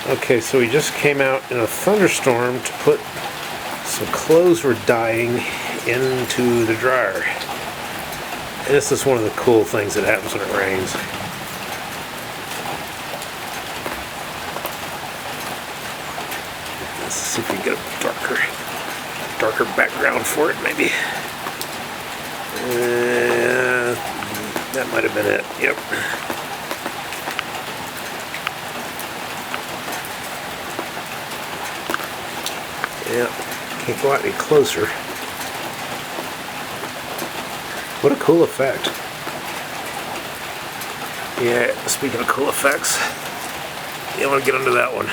Okay, so we just came out in a thunderstorm to put some clothes we're dyeing into the dryer. And this is one of the cool things that happens when it rains. Let's see if we can get a darker background for it, maybe. That might have been it. Yep. Yeah, can't go out any closer. What a cool effect. Yeah, speaking of cool effects, yeah, I want to get into that one.